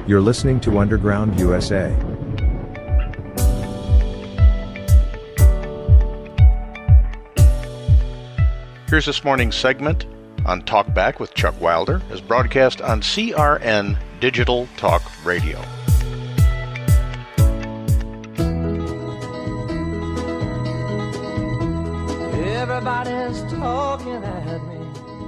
You're listening to Underground USA. Here's this morning's segment on Talk Back with Chuck Wilder, as broadcast on CRN Digital Talk Radio. Everybody's talking at me.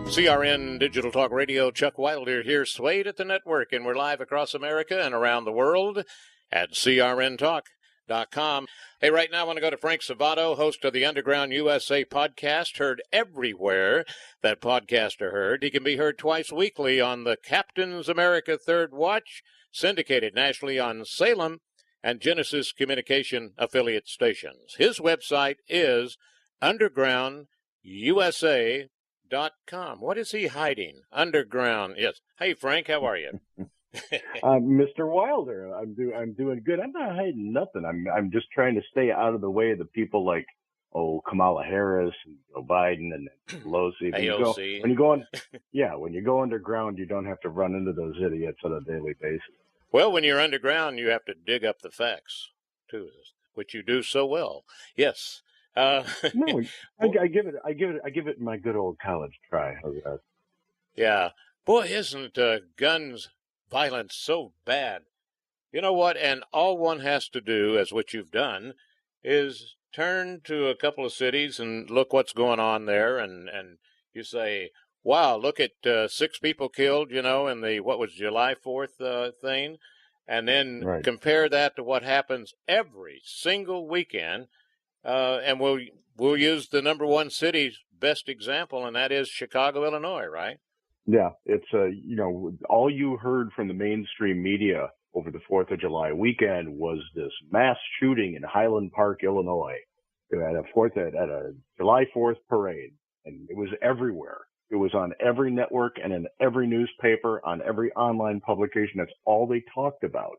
CRN Digital Talk Radio, Chuck Wilder here, swayed at the network, and we're live across America and around the world at crntalk.com. Hey, right now I want to go to Frank Savato, host of the Underground USA podcast, heard everywhere that podcasts are heard. He can be heard twice weekly on the Captain's America Third Watch, syndicated nationally on Salem and Genesis Communication affiliate stations. His website is undergroundusa.com. What is he hiding? Underground. Yes. Hey, Frank, how are you? Mr. Wilder, I'm doing good. I'm not hiding nothing. I'm just trying to stay out of the way of the people like Kamala Harris and Joe Biden and Pelosi. AOC. When you go underground, you don't have to run into those idiots on a daily basis. Well, when you're underground, you have to dig up the facts too, which you do so well. Yes. No, I give it my good old college try. How's that? Yeah. Boy, isn't guns violence so bad? You know what? And all one has to do, as what you've done, is turn to a couple of cities and look what's going on there. And you say, wow, look at 6 people killed, in the, what was July 4th thing. And then compare that to what happens every single weekend. And we'll use the number one city's best example, and that is Chicago, Illinois, right? Yeah, it's all you heard from the mainstream media over the 4th of July weekend was this mass shooting in Highland Park, Illinois, at a July 4th parade, and it was everywhere. It was on every network and in every newspaper, on every online publication. That's all they talked about,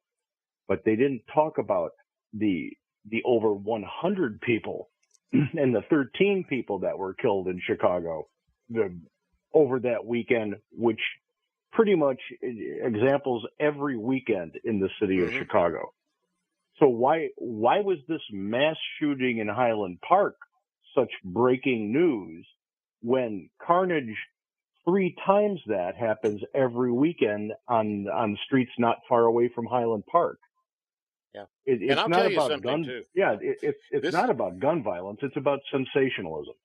but they didn't talk about the over 100 people and the 13 people that were killed in Chicago over that weekend, which pretty much examples every weekend in the city of Chicago. So why was this mass shooting in Highland Park such breaking news when carnage 3 times that happens every weekend on streets not far away from Highland Park? Yeah, it's and I'll not tell you about something gun. too. Yeah, it's not about gun violence. It's about sensationalism.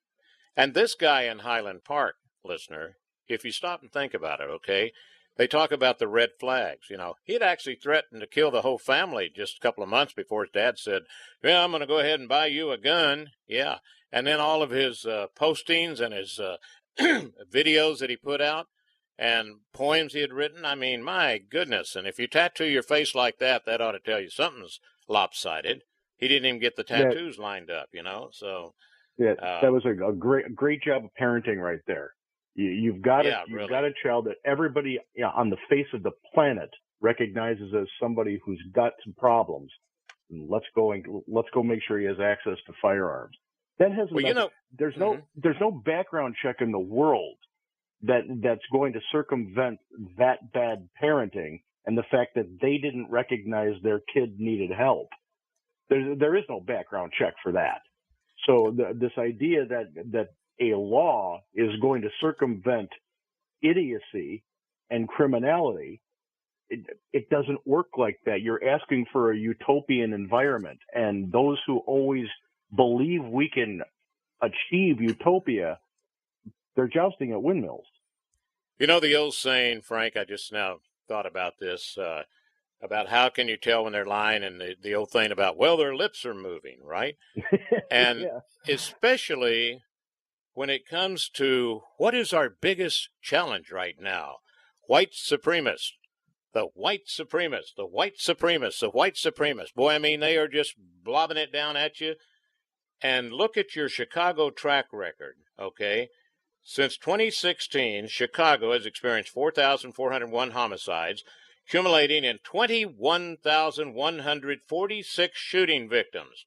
And this guy in Highland Park, listener, if you stop and think about it, okay, they talk about the red flags. He'd actually threatened to kill the whole family just a couple of months before his dad said, "Yeah, I'm going to go ahead and buy you a gun." Yeah, and then all of his postings and his videos that he put out, and poems he had written. I mean, my goodness. And if you tattoo your face like that, that ought to tell you something's lopsided. He didn't even get the tattoos lined up, so. Yeah, that was a great job of parenting right there. You've got a child that everybody on the face of the planet recognizes as somebody who's got some problems. And let's go make sure he has access to firearms. That has there's no background check in the world that's going to circumvent that bad parenting and the fact that they didn't recognize their kid needed help. There is no background check for that. So this idea that a law is going to circumvent idiocy and criminality, it doesn't work like that. You're asking for a utopian environment, and those who always believe we can achieve utopia, they're jousting at windmills. The old saying, Frank, I just now thought about this, about how can you tell when they're lying, and the old thing about, well, their lips are moving, right? And especially when it comes to what is our biggest challenge right now, white supremacists, the white supremacists, the white supremacists, the white supremacists. Boy, I mean, they are just blobbing it down at you. And look at your Chicago track record, okay? Since 2016, Chicago has experienced 4,401 homicides, accumulating in 21,146 shooting victims.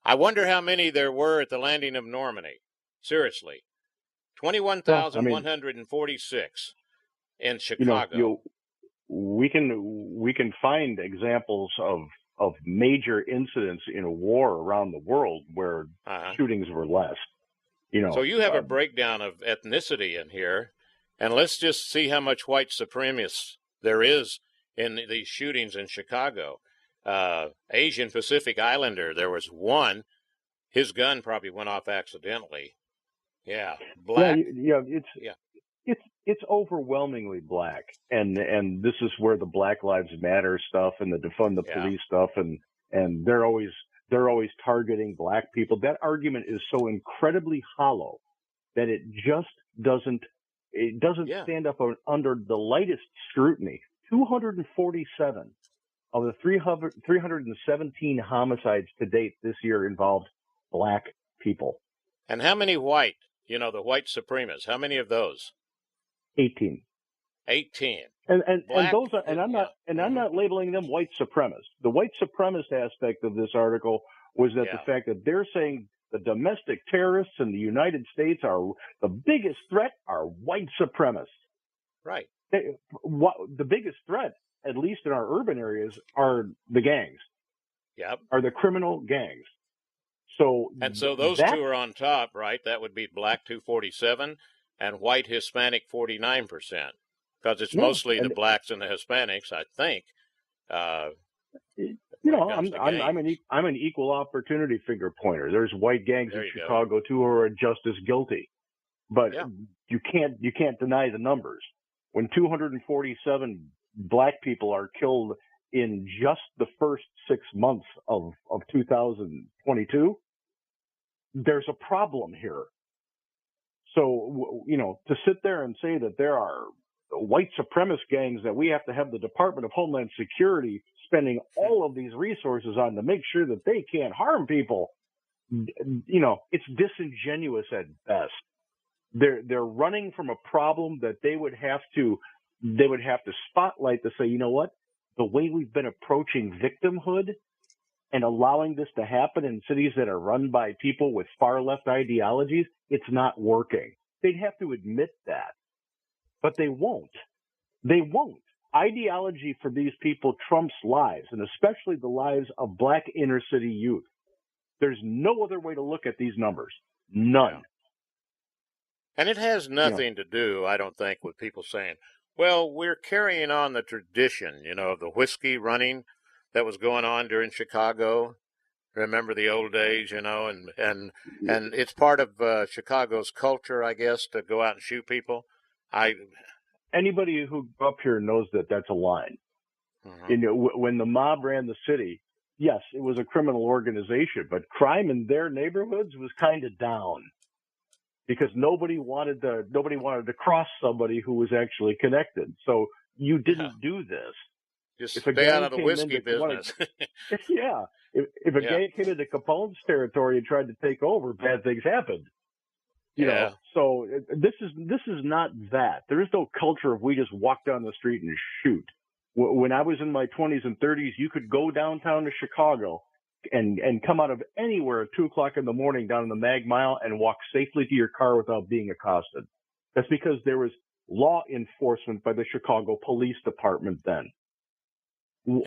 I wonder how many there were at the landing of Normandy. Seriously. 21,146 in Chicago. we can find examples of major incidents in a war around the world where shootings were less. So you have a breakdown of ethnicity in here, and let's just see how much white supremacists there is in these shootings in Chicago. Asian Pacific Islander, there was one. His gun probably went off accidentally. Yeah, black. It's overwhelmingly black, and this is where the Black Lives Matter stuff and the defund the police stuff, and they're always targeting black people. That argument is so incredibly hollow that it just doesn't stand up under the lightest scrutiny. 247 of the 317 homicides to date this year involved black people. And how many white? The white supremacists. How many of those? 18. 18. And those are, and I'm not labeling them white supremacists. The white supremacist aspect of this article was that the fact that they're saying the domestic terrorists in the United States are the biggest threat are white supremacists. Right. The biggest threat, at least in our urban areas, are the gangs. Yep. Are the criminal gangs. So those two are on top, right? That would be black 247 and white Hispanic 49%, because it's mostly the blacks and the Hispanics, I think. I'm an equal opportunity finger pointer. There's white gangs in Chicago too who are just as guilty, but you can't deny the numbers. When 247 black people are killed in just the first 6 months of 2022, there's a problem here. So, to sit there and say that there are white supremacist gangs that we have to have the Department of Homeland Security spending all of these resources on to make sure that they can't harm people, it's disingenuous at best. They're running from a problem that they would have to spotlight to say, you know what, the way we've been approaching victimhood and allowing this to happen in cities that are run by people with far left ideologies, it's not working. They'd have to admit that, but they won't. They won't. Ideology for these people trumps lives, and especially the lives of black inner city youth. There's no other way to look at these numbers. None. Yeah. And it has nothing to do, I don't think, with people saying, well, we're carrying on the tradition, of the whiskey running that was going on during Chicago. Remember the old days, and it's part of Chicago's culture, I guess, to go out and shoot people. Anybody who grew up here knows that that's a line. Mm-hmm. When the mob ran the city, yes, it was a criminal organization, but crime in their neighborhoods was kind of down because nobody wanted to cross somebody who was actually connected. So you didn't do this. Just stay out of the whiskey business. If a gang came into Capone's territory and tried to take over, bad things happened. So this is not that. There is no culture of we just walk down the street and shoot. When I was in my 20s and 30s, you could go downtown to Chicago and come out of anywhere at 2:00 in the morning down in the Mag Mile and walk safely to your car without being accosted. That's because there was law enforcement by the Chicago Police Department then.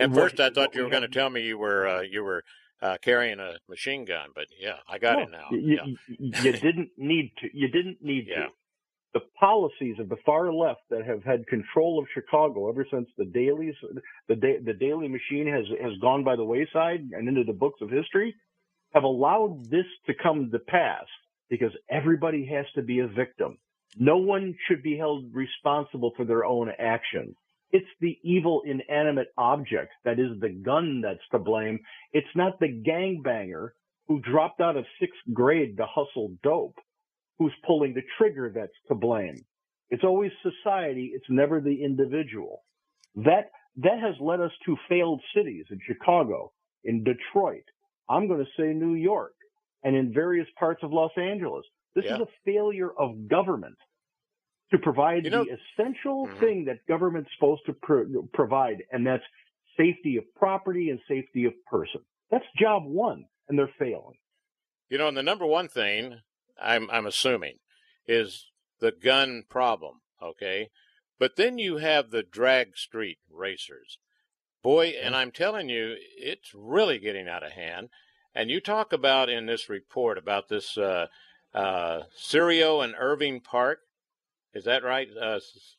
At first, I thought you were going to tell me you were carrying a machine gun, but I got it now. You didn't need to. You didn't need to. The policies of the far left that have had control of Chicago ever since the Daily Machine has gone by the wayside and into the books of history have allowed this to come to pass because everybody has to be a victim. No one should be held responsible for their own actions. It's the evil inanimate object that is the gun that's to blame. It's not the gangbanger who dropped out of 6th grade to hustle dope who's pulling the trigger that's to blame. It's always society. It's never the individual. That has led us to failed cities in Chicago, in Detroit. I'm going to say New York, and in various parts of Los Angeles. This is a failure of government to provide the essential thing that government's supposed to provide, and that's safety of property and safety of person. That's job one, and they're failing. And the number one thing I'm assuming is the gun problem. Okay, But then you have the drag street racers. Boy, and I'm telling you, it's really getting out of hand. And you talk about in this report about this Sirio and Irving Park. Is that right?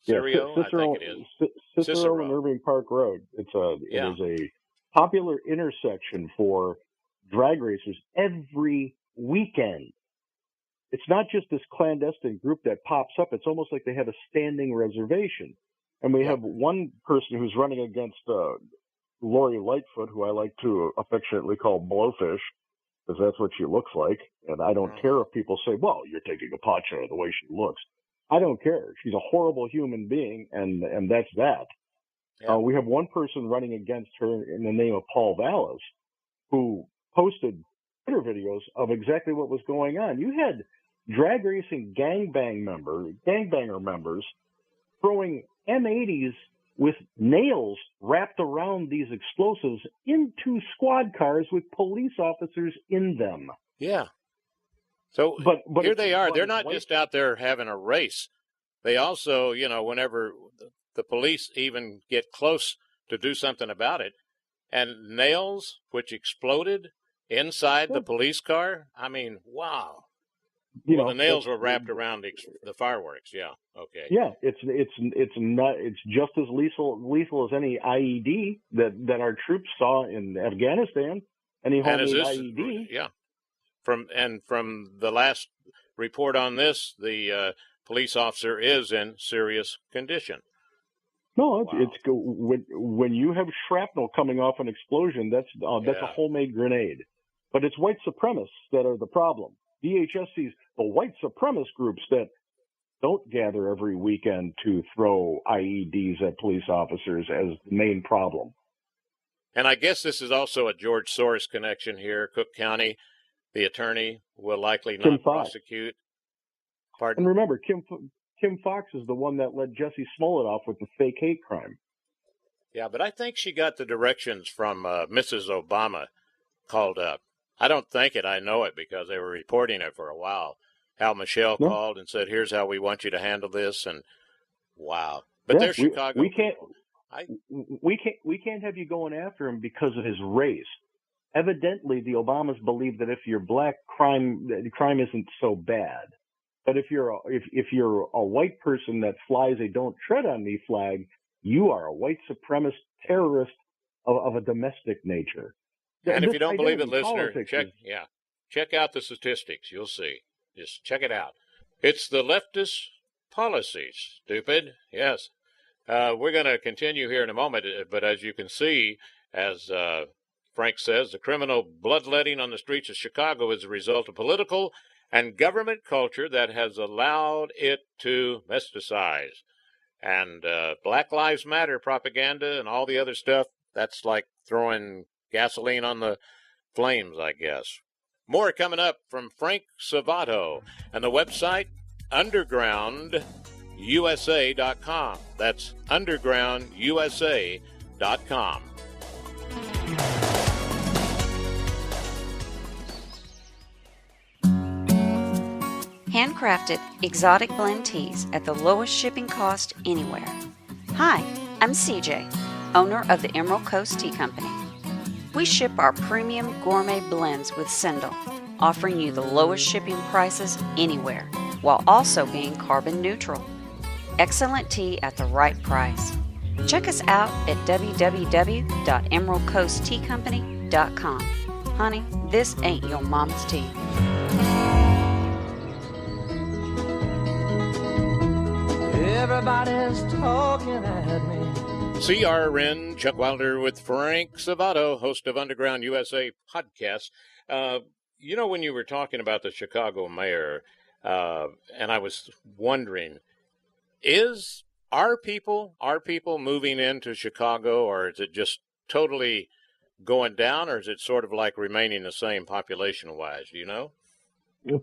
Sirio, I Cicero, think it is. Cicero and Irving Park Road. It is a popular intersection for drag racers every weekend. It's not just this clandestine group that pops up. It's almost like they have a standing reservation. And we have one person who's running against Lori Lightfoot, who I like to affectionately call Blowfish, because that's what she looks like. And I don't care if people say, well, you're taking a pot shot of the way she looks. I don't care. She's a horrible human being, and that's that. Yeah. We have one person running against her in the name of Paul Vallis, who posted Twitter videos of exactly what was going on. You had drag racing gangbanger members throwing M80s with nails wrapped around these explosives into squad cars with police officers in them. Yeah. So but here they are. They're not just out there having a race. They also, whenever the police even get close to do something about it, and nails which exploded inside the police car. I mean, wow. The nails were wrapped around the fireworks. Yeah. Okay. Yeah, it's just as lethal as any IED that our troops saw in Afghanistan. Any homemade IED. Yeah. From the last report on this, the police officer is in serious condition. No, it's when you have shrapnel coming off an explosion, that's a homemade grenade. But it's white supremacists that are the problem. DHS sees the white supremacist groups that don't gather every weekend to throw IEDs at police officers as the main problem. And I guess this is also a George Soros connection here. Cook County, the attorney will likely not prosecute. Pardon? And remember, Kim Fox is the one that let Jesse Smollett off with the fake hate crime. Yeah, but I think she got the directions from Mrs. Obama called up. I don't think it. I know it because they were reporting it for a while. How Michelle called and said, here's how we want you to handle this. And wow. But they're Chicago. We can't have you going after him because of his race. Evidently, the Obamas believe that if you're black, crime isn't so bad. But if you're a white person that flies a "Don't Tread on Me" flag, you are a white supremacist terrorist of a domestic nature. And if you don't believe it, listener, check out the statistics. You'll see. Just check it out. It's the leftist policies, stupid. Yes. We're going to continue here in a moment, but as you can see, as Frank says, the criminal bloodletting on the streets of Chicago is a result of political and government culture that has allowed it to mesticize. And Black Lives Matter propaganda and all the other stuff, that's like throwing gasoline on the flames, I guess. More coming up from Frank Savato and the website undergroundusa.com. That's undergroundusa.com. Handcrafted exotic blend teas at the lowest shipping cost anywhere. Hi, I'm CJ, owner of the Emerald Coast Tea Company. We ship our premium gourmet blends with Sendle, offering you the lowest shipping prices anywhere, while also being carbon neutral. Excellent tea at the right price. Check us out at www.emeraldcoastteacompany.com. Honey, this ain't your mama's tea. Everybody's talking at me. CRN, Chuck Wilder with Frank Savato, host of Underground USA podcast. When you were talking about the Chicago mayor, and I was wondering, are people moving into Chicago, or is it just totally going down, or is it sort of like remaining the same population-wise? Do you know?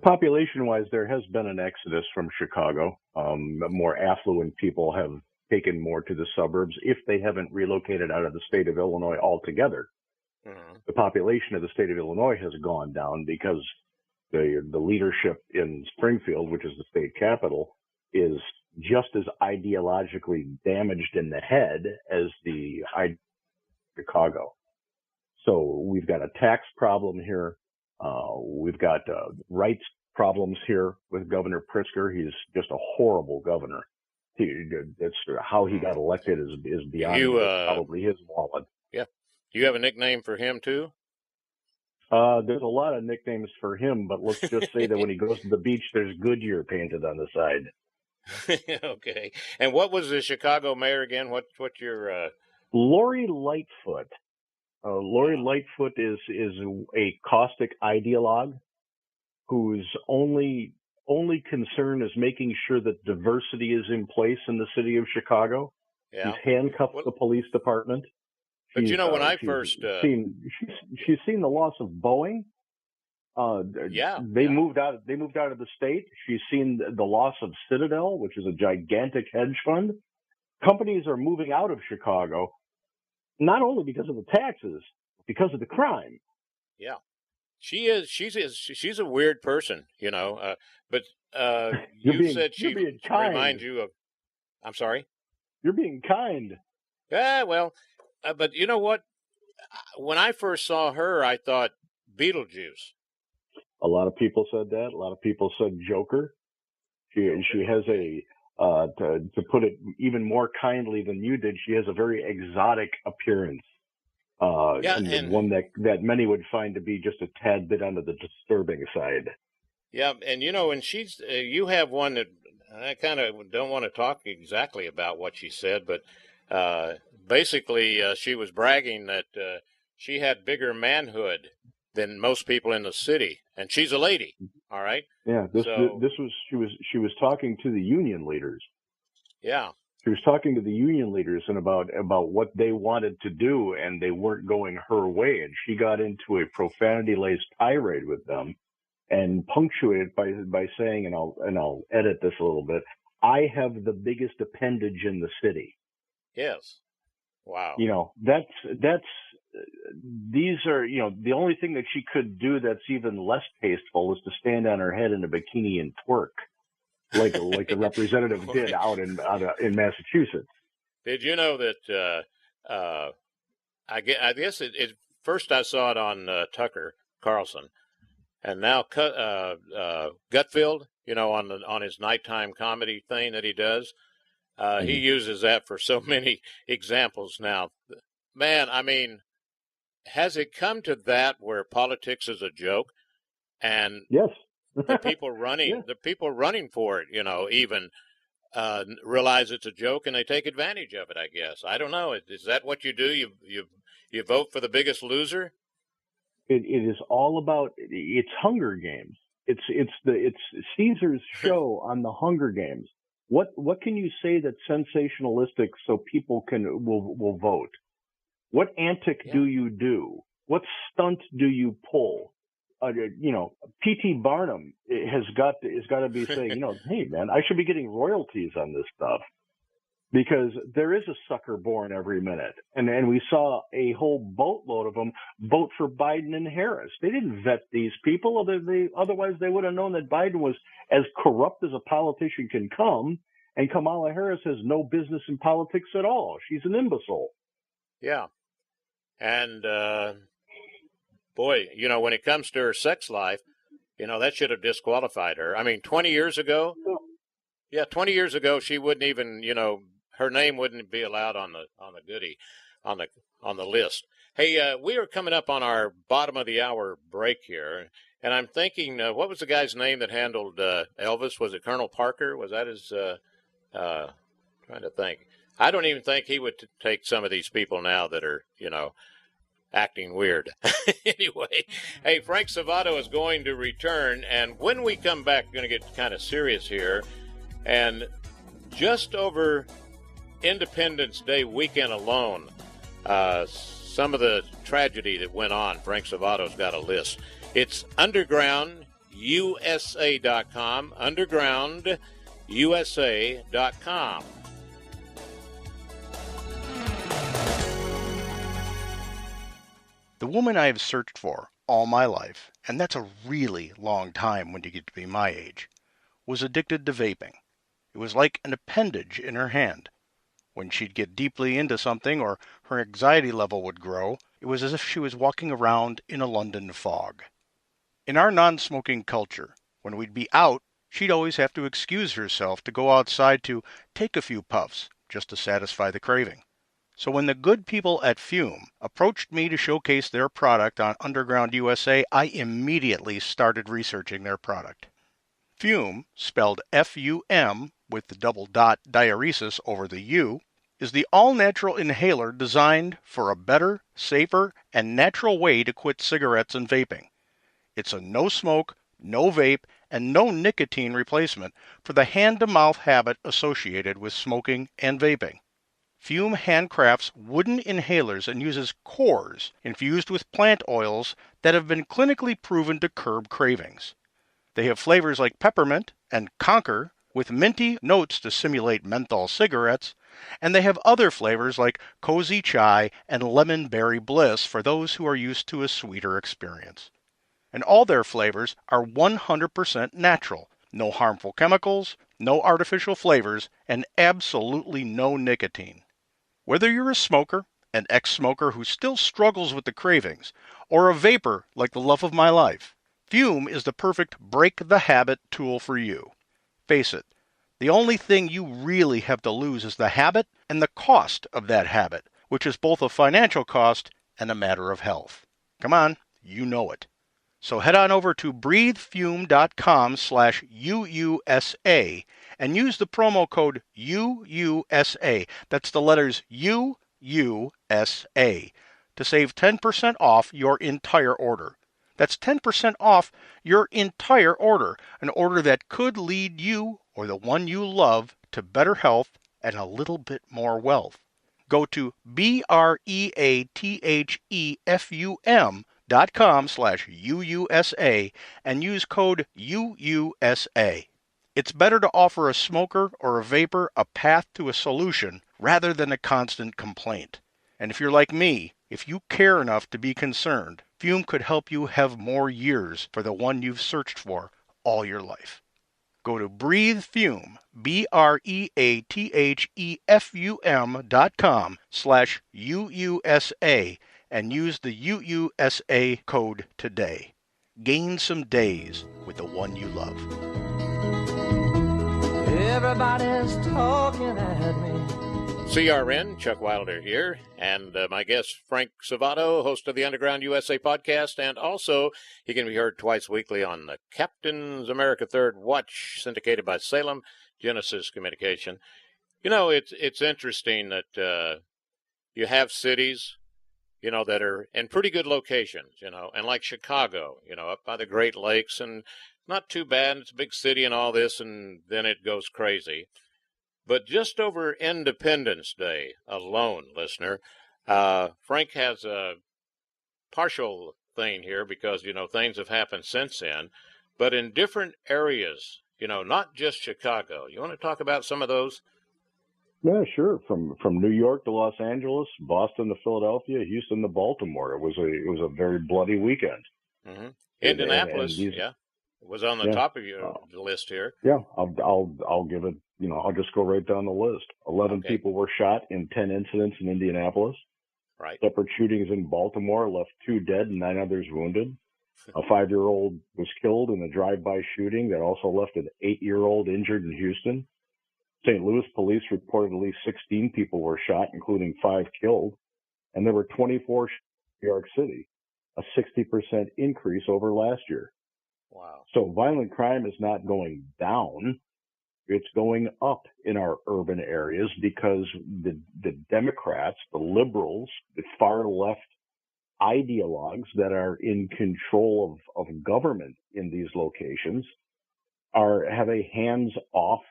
Population-wise, there has been an exodus from Chicago. More affluent people have taken more to the suburbs if they haven't relocated out of the state of Illinois altogether. Mm-hmm. The population of the state of Illinois has gone down because the leadership in Springfield, which is the state capital, is just as ideologically damaged in the head as the Chicago. So we've got a tax problem here. We've got rights problems here with Governor Pritzker. He's just a horrible governor. It's how he got elected is beyond probably his wallet. Yeah. Do you have a nickname for him too? There's a lot of nicknames for him, but let's just say that when he goes to the beach, there's Goodyear painted on the side. Okay. And what was the Chicago mayor again? What's your Lori Lightfoot. Lori Lightfoot is a caustic ideologue whose only concern is making sure that diversity is in place in the city of Chicago. Yeah. She's handcuffed the police department. But She's, when I she's first she's seen the loss of Boeing. They moved out of the state. She's seen the loss of Citadel, which is a gigantic hedge fund. Companies are moving out of Chicago, not only because of the taxes, but because of the crime. Yeah, she's a weird person, But you said she reminds you of. I'm sorry. You're being kind. Yeah, well, but you know what? When I first saw her, I thought Beetlejuice. A lot of people said that. A lot of people said Joker. She has to put it even more kindly than you did, she has a very exotic appearance. And one that many would find to be just a tad bit on the disturbing side. Yeah, and and she's you have one that I kind of don't want to talk exactly about what she said, but basically she was bragging that she had bigger manhood than most people in the city, and she's a lady. All right. Yeah. She was talking to the union leaders. Yeah. She was talking to the union leaders and about what they wanted to do, and they weren't going her way. And she got into a profanity-laced tirade with them, and punctuated by saying, and I'll edit this a little bit, "I have the biggest appendage in the city." Yes. Wow. These are, the only thing that she could do that's even less tasteful is to stand on her head in a bikini and twerk, like the representative did out in Massachusetts. Did you know that? I guess it first I saw it on Tucker Carlson, and now Gutfield, on his nighttime comedy thing that he does. He uses that for so many examples now. Man, I mean, has it come to that where politics is a joke, and yes, the people running for it, even realize it's a joke and they take advantage of it? I guess I don't know. Is that what you do? You vote for the biggest loser? It is all about it's Hunger Games. It's Caesar's show on the Hunger Games. What can you say that's sensationalistic so people will vote? What antic do you do? What stunt do you pull? P.T. Barnum has got to be saying, hey man, I should be getting royalties on this stuff, because there is a sucker born every minute, and we saw a whole boatload of them vote for Biden and Harris. They didn't vet these people, otherwise they would have known that Biden was as corrupt as a politician can come, and Kamala Harris has no business in politics at all. She's an imbecile. Yeah. And, boy, when it comes to her sex life, that should have disqualified her. I mean, 20 years ago, 20 years ago, she wouldn't even, her name wouldn't be allowed on the list. Hey, we are coming up on our bottom of the hour break here, and I'm thinking, what was the guy's name that handled Elvis? Was it Colonel Parker? Was that his? Trying to think. I don't even think he would take some of these people now that are, acting weird. Anyway, hey, Frank Savato is going to return, and when we come back, we're going to get kind of serious here. And just over Independence Day weekend alone, some of the tragedy that went on, Frank Savato's got a list. It's undergroundusa.com, undergroundusa.com. The woman I have searched for all my life, and that's a really long time when you get to be my age, was addicted to vaping. It was like an appendage in her hand. When she'd get deeply into something or her anxiety level would grow, it was as if she was walking around in a London fog. In our non-smoking culture, when we'd be out, she'd always have to excuse herself to go outside to take a few puffs just to satisfy the craving. So when the good people at Fume approached me to showcase their product on Underground USA, I immediately started researching their product. Fume, spelled F-U-M with the double dot diaeresis over the U, is the all-natural inhaler designed for a better, safer, and natural way to quit cigarettes and vaping. It's a no-smoke, no-vape, and no-nicotine replacement for the hand-to-mouth habit associated with smoking and vaping. Fume handcrafts wooden inhalers and uses cores infused with plant oils that have been clinically proven to curb cravings. They have flavors like peppermint and conker with minty notes to simulate menthol cigarettes, and they have other flavors like cozy chai and lemon berry bliss for those who are used to a sweeter experience. And all their flavors are 100% natural, no harmful chemicals, no artificial flavors, and absolutely no nicotine. Whether you're a smoker, an ex-smoker who still struggles with the cravings, or a vapor like the love of my life, Fume is the perfect break-the-habit tool for you. Face it, the only thing you really have to lose is the habit and the cost of that habit, which is both a financial cost and a matter of health. Come on, you know it. So head on over to breathefume.com/UUSA and use the promo code UUSA. That's the letters UUSA to save 10% off your entire order. That's 10% off your entire order, an order that could lead you or the one you love to better health and a little bit more wealth. Go to breathefum.com/UUSA and use code UUSA. It's better to offer a smoker or a vapor a path to a solution rather than a constant complaint. And if you're like me, if you care enough to be concerned, Fume could help you have more years for the one you've searched for all your life. Go to breathefume, breathefum.com/UUSA and use the UUSA code today. Gain some days with the one you love. Everybody's talking at me. CRN, Chuck Wilder here, and my guest, Frank Savato, host of the Underground USA podcast, and also he can be heard twice weekly on the Captain's America Third Watch, syndicated by Salem Genesis Communication. You know, it's interesting that you have cities, you know, that are in pretty good locations, you know, and like Chicago, you know, up by the Great Lakes, and not too bad, it's a big city and all this, and then it goes crazy. But just over Independence Day alone, listener, Frank has a partial thing here because, you know, things have happened since then, but in different areas, you know, not just Chicago. You want to talk about some of those? Yeah, sure. From New York to Los Angeles, Boston to Philadelphia, Houston to Baltimore. It was a very bloody weekend. Mm-hmm. Indianapolis, and yeah, was on the top of your list here. Yeah, I'll give it. You know, I'll just go right down the list. 11 people were shot in 10 incidents in Indianapolis. Right. Separate shootings in Baltimore left 2 dead and 9 others wounded. A 5-year-old was killed in a drive-by shooting that also left an 8-year-old injured in Houston. St. Louis police reported at least 16 people were shot, including 5 killed, and there were 24 shot in New York City, a 60% increase over last year. Wow. So violent crime is not going down. It's going up in our urban areas because the Democrats, the liberals, the far left ideologues that are in control of government in these locations have a hands-off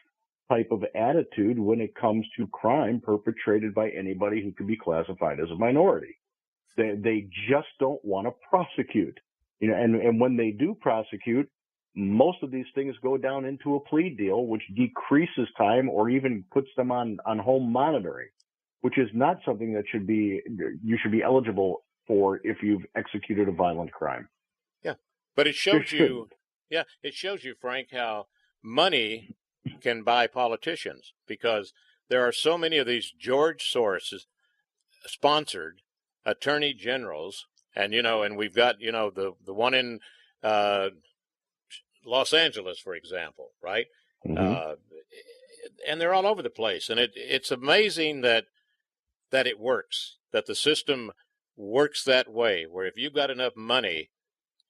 type of attitude when it comes to crime perpetrated by anybody who could be classified as a minority. They just don't want to prosecute. You know, and when they do prosecute, most of these things go down into a plea deal, which decreases time or even puts them on home monitoring, which is not something that you should be eligible for if you've executed a violent crime. Yeah, but it shows you, Frank, how money can buy politicians, because there are so many of these George Soros sponsored attorney generals, and and we've got the one in Los Angeles, for example, right? Mm-hmm. And they're all over the place, and it's amazing that it works, that the system works that way, where if you've got enough money,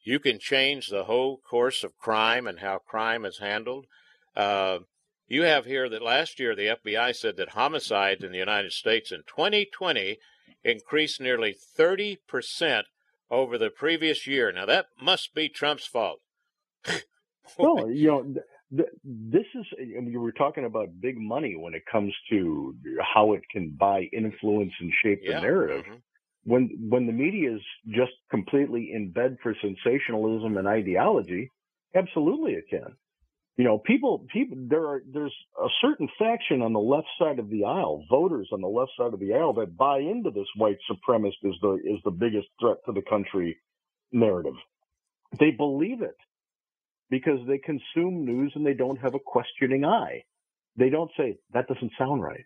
you can change the whole course of crime and how crime is handled. You have here that last year the FBI said that homicides in the United States in 2020 increased nearly 30% over the previous year. Now, that must be Trump's fault. Well, this is, I mean, you were talking about big money when it comes to how it can buy influence and shape the narrative. Mm-hmm. When the media is just completely in bed for sensationalism and ideology, absolutely it can. There's a certain faction on the left side of the aisle, voters on the left side of the aisle, that buy into this white supremacist is the biggest threat to the country narrative. They believe it because they consume news and they don't have a questioning eye. They don't say, that doesn't sound right.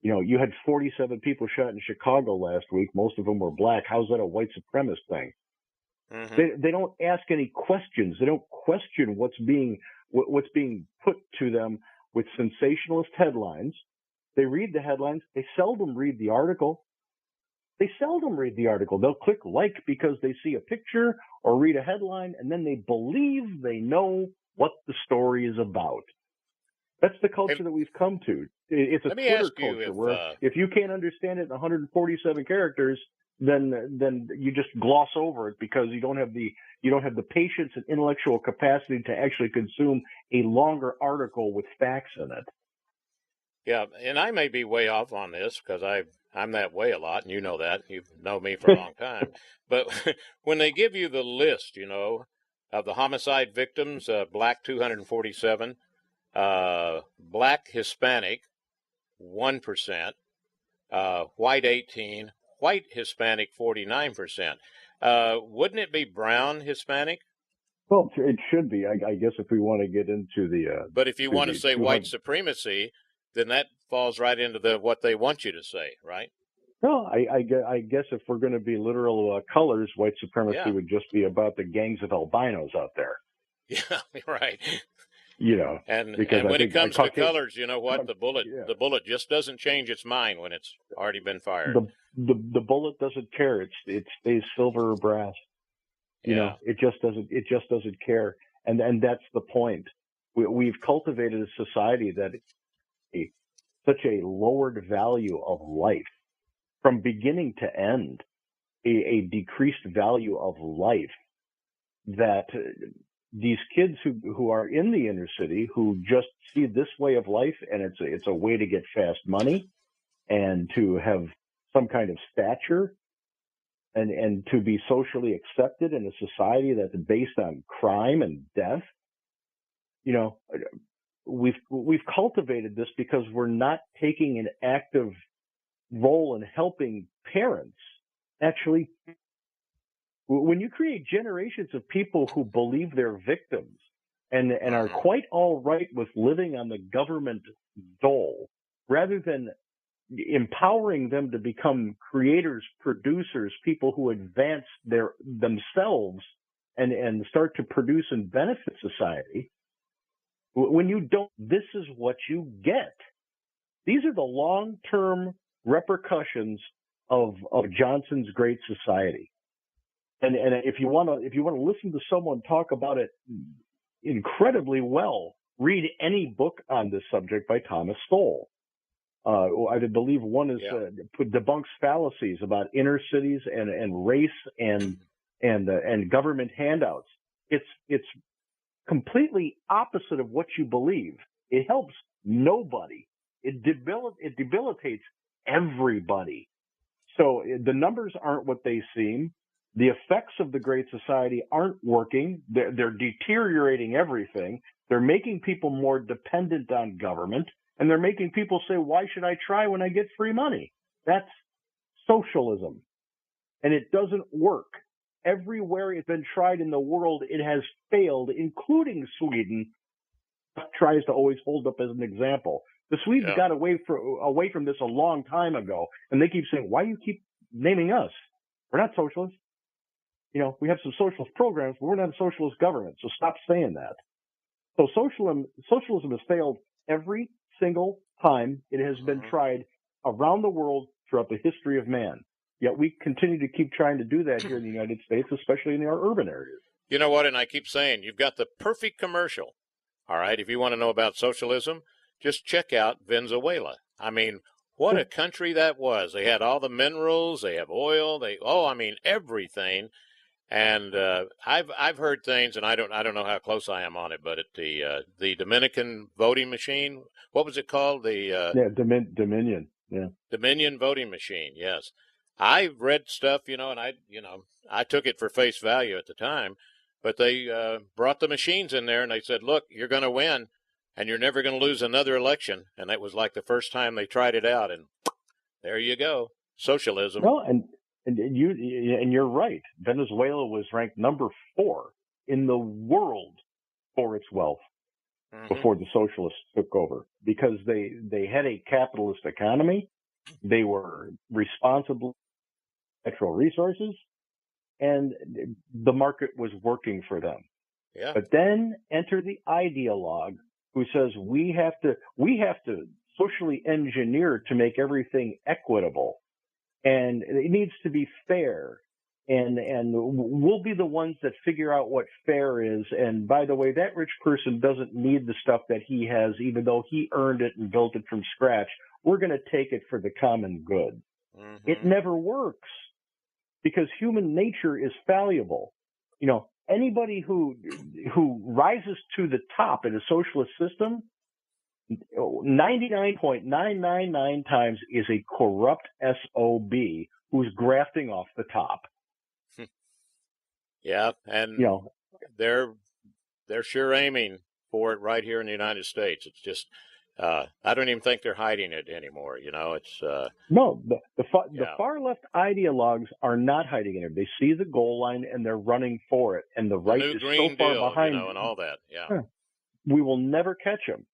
You had 47 people shot in Chicago last week. Most of them were black. How's that a white supremacist thing? Mm-hmm. They don't ask any questions. They don't question what's being put to them with sensationalist headlines. They read the headlines. They seldom read the article. They'll click like because they see a picture or read a headline, and then they believe they know what the story is about. That's the culture that we've come to. It's a Twitter culture where if you can't understand it in 147 characters, then you just gloss over it because you don't have the patience and intellectual capacity to actually consume a longer article with facts in it. Yeah, and I may be way off on this because I'm that way a lot, and you know that. You've known me for a long time. But when they give you the list, of the homicide victims, black 247, black Hispanic 1%, white 18, white Hispanic 49%. Wouldn't it be brown Hispanic? Well, it should be. I guess if we want to get into the. But if you want to say white supremacy, then that falls right into what they want you to say, right? No, I guess if we're going to be literal colors, white supremacy would just be about the gangs of albinos out there. Yeah, right. And when it comes to colors, you know what? The bullet just doesn't change its mind when it's already been fired. The bullet doesn't care. It stays silver or brass. It just doesn't care. And that's the point. We've cultivated a society that such a lowered value of life from beginning to end, a decreased value of life, that these kids who are in the inner city, who just see this way of life, and it's a way to get fast money and to have some kind of stature and to be socially accepted in a society that's based on crime and death. We've cultivated this because we're not taking an active role in helping parents. Actually, when you create generations of people who believe they're victims and are quite all right with living on the government dole, rather than empowering them to become creators, producers, people who advance themselves and start to produce and benefit society, when you don't, this is what you get. These are the long-term repercussions of Johnson's Great Society. And if you want to listen to someone talk about it incredibly well, read any book on this subject by Thomas Sowell. I believe one is debunks fallacies about inner cities and race and government handouts. It's completely opposite of what you believe. It helps nobody. It debilitates everybody. So the numbers aren't what they seem. The effects of the Great Society aren't working. They're deteriorating everything. They're making people more dependent on government, and they're making people say, why should I try when I get free money? That's socialism. And it doesn't work. Everywhere it's been tried in the world, it has failed, including Sweden, tries to always hold up as an example. The Swedes got away from this a long time ago, and they keep saying, "Why do you keep naming us? We're not socialists. We have some socialist programs, but we're not a socialist government. So stop saying that." So socialism has failed every single time it has been tried around the world throughout the history of man. Yet we continue to keep trying to do that here in the United States, especially in our urban areas. You know what? And I keep saying, you've got the perfect commercial. All right. If you want to know about socialism, just check out Venezuela. I mean, what a country that was. They had all the minerals. They have oil. Everything. And I've heard things, and I don't know how close I am on it, but at the Dominican voting machine, what was it called? Dominion. Yeah. Dominion voting machine. Yes. I read stuff, and I took it for face value at the time, but they brought the machines in there and they said, "Look, you're going to win and you're never going to lose another election." And that was like the first time they tried it out, and there you go. Socialism. No, and you're right. Venezuela was ranked number 4 in the world for its wealth before the socialists took over, because they had a capitalist economy. They were responsible for natural resources, and the market was working for them. Yeah. But then enter the ideologue who says we have to socially engineer to make everything equitable, and it needs to be fair, and we'll be the ones that figure out what fair is. And by the way, that rich person doesn't need the stuff that he has, even though he earned it and built it from scratch. We're going to take it for the common good. It never works, because human nature is fallible. Anybody who rises to the top in a socialist system, 99.999 times is a corrupt SOB who's grafting off the top. Yeah, and they're sure aiming for it right here in the United States. It's just I don't even think they're hiding it anymore. It's no, the far left ideologues are not hiding it. They see the goal line and they're running for it, and the right is so far behind, and all that. Yeah, we will never catch them.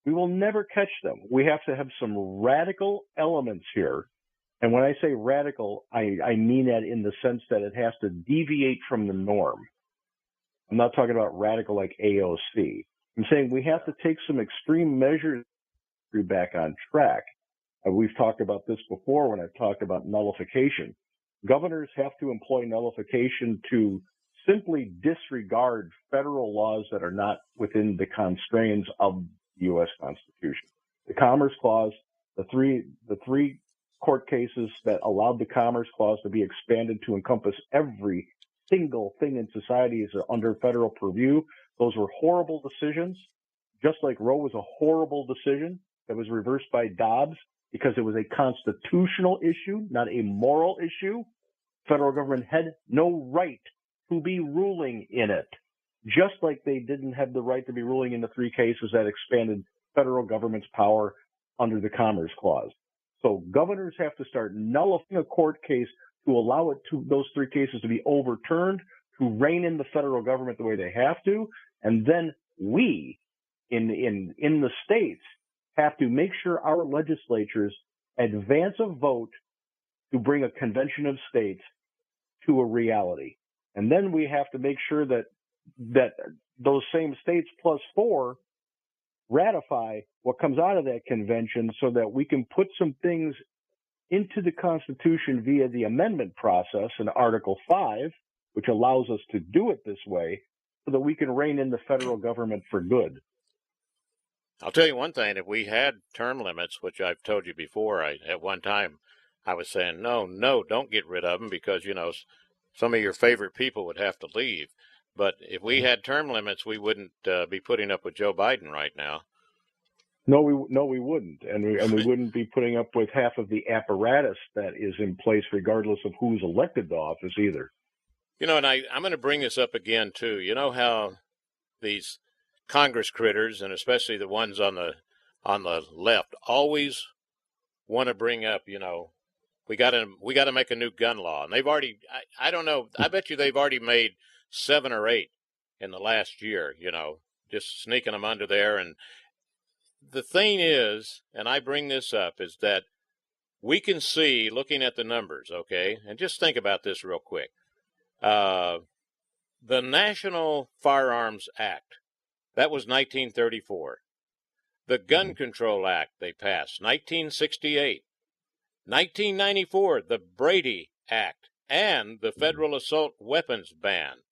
We will never catch them. We have to have some radical elements here. And when I say radical, I mean that in the sense that it has to deviate from the norm. I'm not talking about radical like AOC. I'm saying we have to take some extreme measures to be back on track. We've talked about this before when I've talked about nullification. Governors have to employ nullification to simply disregard federal laws that are not within the constraints of the U.S. Constitution. The Commerce Clause, the three court cases that allowed the Commerce Clause to be expanded to encompass every single thing in society is under federal purview. Those were horrible decisions, just like Roe was a horrible decision that was reversed by Dobbs because it was a constitutional issue, not a moral issue. Federal government had no right to be ruling in it, just like they didn't have the right to be ruling in the 3 cases that expanded federal government's power under the Commerce Clause. So governors have to start nullifying a court case to allow those 3 cases to be overturned, to rein in the federal government the way they have to. And then we in the states have to make sure our legislatures advance a vote to bring a convention of states to a reality. And then we have to make sure that those same states plus 4 ratify what comes out of that convention, so that we can put some things into the Constitution via the amendment process in Article 5, which allows us to do it this way, so that we can rein in the federal government for good. I'll tell you one thing. If we had term limits, which I've told you before, at one time I was saying, no, don't get rid of them, because, some of your favorite people would have to leave. But if we had term limits, we wouldn't be putting up with Joe Biden right now. No, we wouldn't, and we wouldn't be putting up with half of the apparatus that is in place, regardless of who's elected to office either. And I'm going to bring this up again too. You know how these Congress critters, and especially the ones on the left, always want to bring up, we got to make a new gun law, and they've already, I don't know, I bet you they've already made 7 or 8 in the last year, just sneaking them under there. And the thing is, and I bring this up, is that we can see, looking at the numbers, okay, and just think about this real quick. The National Firearms Act, that was 1934. The Gun Control Act they passed, 1968. 1994, the Brady Act and the Federal Assault Weapons Ban.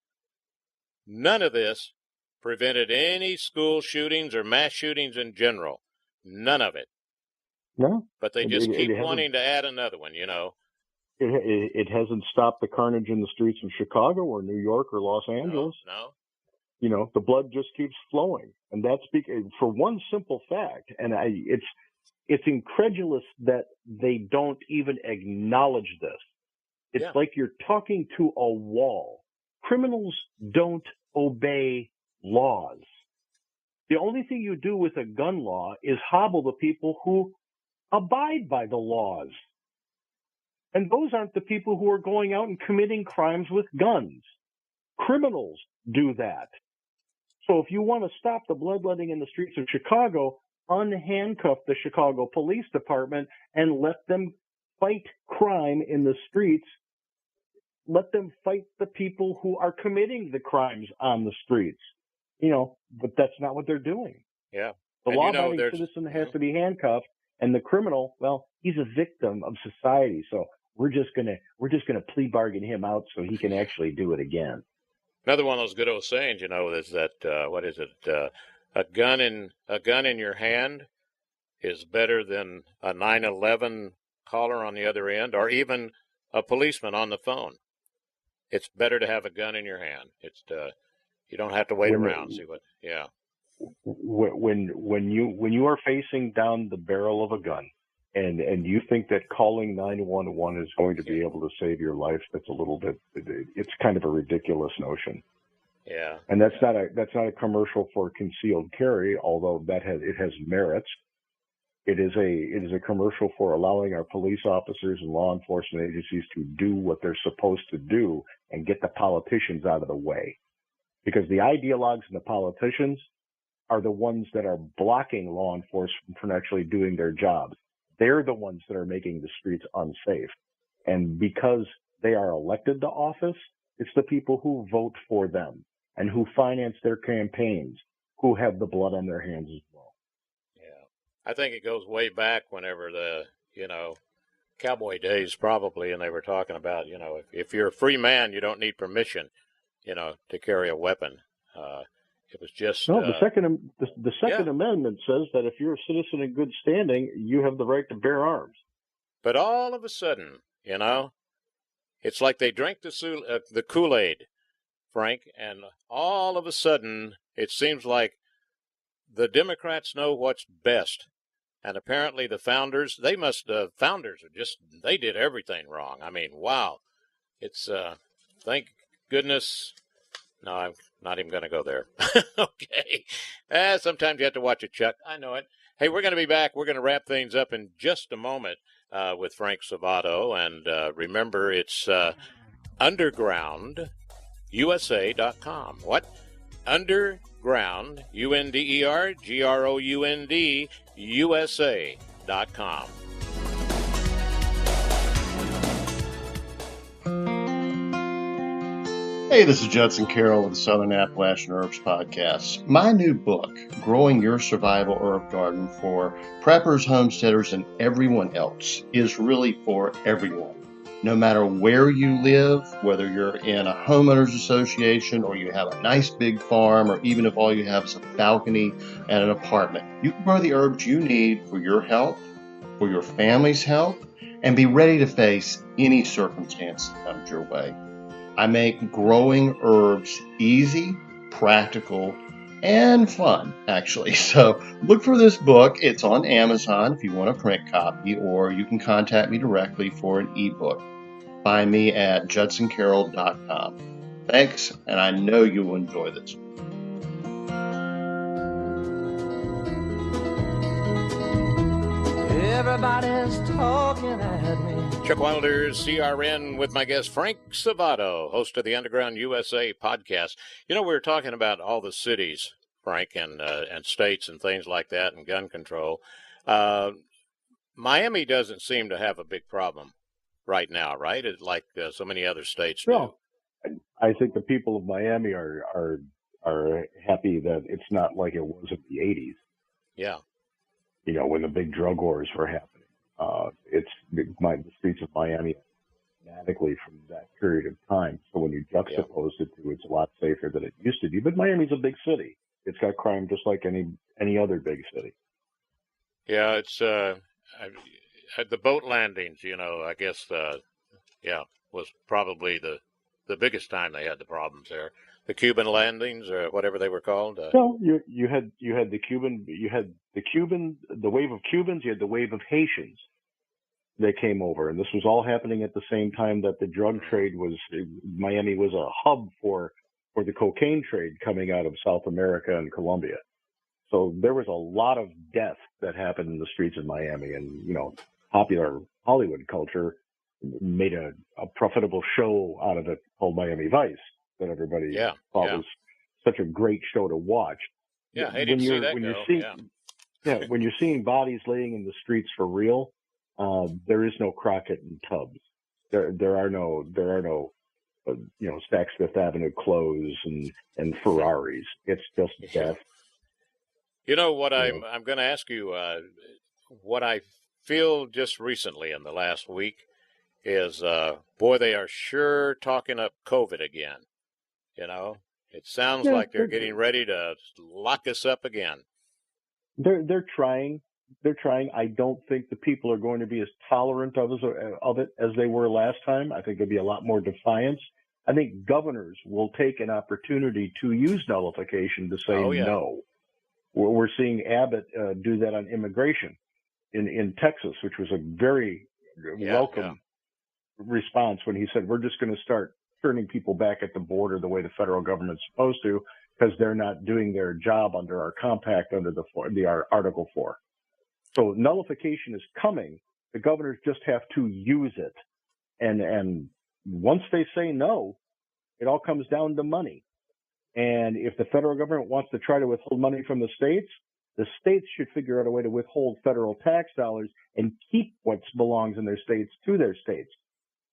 None of this prevented any school shootings or mass shootings in general. None of it. No. But they just keep wanting to add another one, you know. It hasn't stopped the carnage in the streets of Chicago or New York or Los Angeles. No. You know, the blood just keeps flowing. And that's for one simple fact. And it's incredulous that they don't even acknowledge this. It's like you're talking to a wall. Criminals don't obey laws. The only thing you do with a gun law is hobble the people who abide by the laws. And those aren't the people who are going out and committing crimes with guns. Criminals do that. So if you want to stop the bloodletting in the streets of Chicago, unhandcuff the Chicago Police Department and let them fight crime in the streets. Let them fight the people who are committing the crimes on the streets. You know, but that's not what they're doing. Yeah. The law-abiding citizen has to be handcuffed, and the criminal, well, he's a victim of society. So we're just gonna plea bargain him out so he can actually do it again. Another one of those good old sayings, you know, is that what is it? A gun in your hand is better than a 911 caller on the other end, or even a policeman on the phone. It's better to have a gun in your hand. It's you don't have to wait around. See what? Yeah. When you are facing down the barrel of a gun, and you think that calling 911 is going to be able to save your life, that's a little bit. It's kind of a ridiculous notion. Yeah. And that's not a commercial for concealed carry, although it has merits. It is a commercial for allowing our police officers and law enforcement agencies to do what they're supposed to do and get the politicians out of the way. Because the ideologues and the politicians are the ones that are blocking law enforcement from actually doing their jobs. They're the ones that are making the streets unsafe. And because they are elected to office, it's the people who vote for them and who finance their campaigns who have the blood on their hands as well. I think it goes way back whenever cowboy days probably, and they were talking about, if you're a free man, you don't need permission, to carry a weapon. It was just... No, the Second Amendment says that if you're a citizen in good standing, you have the right to bear arms. But all of a sudden, it's like they drank the Kool-Aid, Frank, and all of a sudden, it seems like the Democrats know what's best. And apparently the founders, they did everything wrong. I mean, wow. It's, thank goodness. No, I'm not even going to go there. Okay. Sometimes you have to watch it, Chuck. I know it. Hey, we're going to be back. We're going to wrap things up in just a moment with Frank Savato. And remember, it's undergroundusa.com. What? Underground, UNDERGROUND, USA.com. Hey, this is Judson Carroll of the Southern Appalachian Herbs Podcast. My new book, Growing Your Survival Herb Garden for Preppers, Homesteaders, and everyone else, is really for everyone. No matter where you live, whether you're in a homeowners association or you have a nice big farm, or even if all you have is a balcony and an apartment, you can grow the herbs you need for your health, for your family's health, and be ready to face any circumstance that comes your way. I make growing herbs easy, practical, and fun, actually. So look for this book. It's on Amazon if you want a print copy, or you can contact me directly for an ebook. Find me at judsoncarroll.com. Thanks, and I know you will enjoy this. Everybody's talking at me. Chuck Wilder's CRN with my guest Frank Savato, host of the Underground USA podcast. We were talking about all the cities, Frank, and states and things like that, and gun control. Miami doesn't seem to have a big problem right now, right? It's like so many other states do. No, I think the people of Miami are happy that it's not like it was in the 80s. Yeah. You know, when the big drug wars were happening. The streets of Miami dramatically from that period of time. So when you juxtapose it to, it's a lot safer than it used to be. But Miami's a big city. It's got crime just like any other big city. Yeah, it's the boat landings. You know, I guess was probably the biggest time they had the problems there. The Cuban landings, or whatever they were called. No, you had the wave of Cubans. You had the wave of Haitians. They came over, and this was all happening at the same time that the drug trade Miami was a hub for the cocaine trade coming out of South America and Colombia. So there was a lot of death that happened in the streets of Miami, and, you know, popular Hollywood culture made a profitable show out of it called Miami Vice that everybody thought was such a great show to watch. Yeah, I didn't see that go. When you're seeing bodies laying in the streets for real, there is no Crockett and Tubbs. There are no Saks Fifth Avenue clothes and Ferraris. It's just death. You know what I'm going to ask you. What I feel just recently in the last week is, boy, they are sure talking up COVID again. You know, it sounds like they're getting ready to lock us up again. They're trying. They're trying. I don't think the people are going to be as tolerant of it as they were last time. I think there'll be a lot more defiance. I think governors will take an opportunity to use nullification to say no. We're seeing Abbott do that on immigration in Texas, which was a very welcome response when he said, we're just going to start turning people back at the border the way the federal government's supposed to, because they're not doing their job under our compact, under our Article 4. So nullification is coming. The governors just have to use it. And once they say no, it all comes down to money. And if the federal government wants to try to withhold money from the states should figure out a way to withhold federal tax dollars and keep what belongs in their states to their states.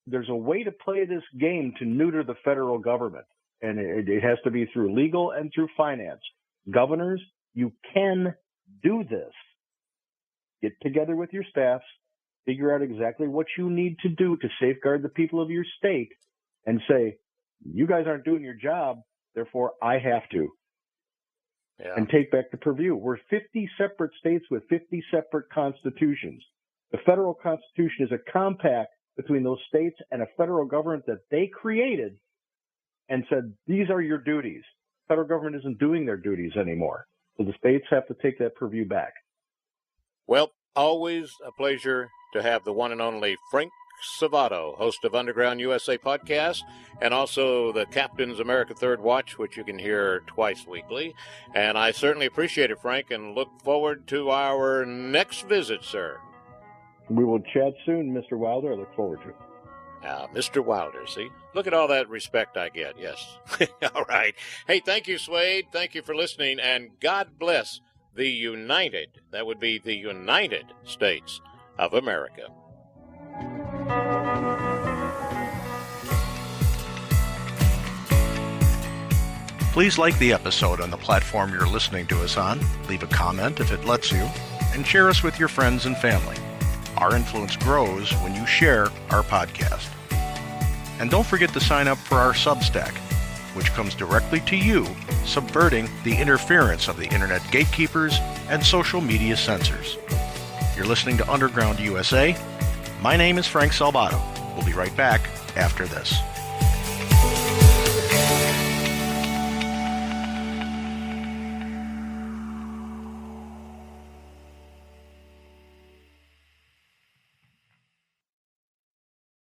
There's a way to play this game to neuter the federal government, and it has to be through legal and through finance. Governors, you can do this. Get together with your staffs, figure out exactly what you need to do to safeguard the people of your state, and say, you guys aren't doing your job, therefore I have to. Yeah. And take back the purview. We're 50 separate states with 50 separate constitutions. The federal constitution is a compact between those states and a federal government that they created and said, these are your duties. The federal government isn't doing their duties anymore. So the states have to take that purview back. Well, always a pleasure to have the one and only Frank Salvato, host of Underground USA podcast, and also the Captain's America Third Watch, which you can hear twice weekly. And I certainly appreciate it, Frank, and look forward to our next visit, sir. We will chat soon, Mr. Wilder. I look forward to it. Mr. Wilder, see? Look at all that respect I get, yes. All right. Hey, thank you, Swade. Thank you for listening, and God bless the United States of America. Please like the episode on the platform you're listening to us on, leave a comment if it lets you, and share us with your friends and family. Our influence grows when you share our podcast. And don't forget to sign up for our Substack, which comes directly to you, subverting the interference of the internet gatekeepers and social media censors. You're listening to Underground USA. My name is Frank Salvato. We'll be right back after this.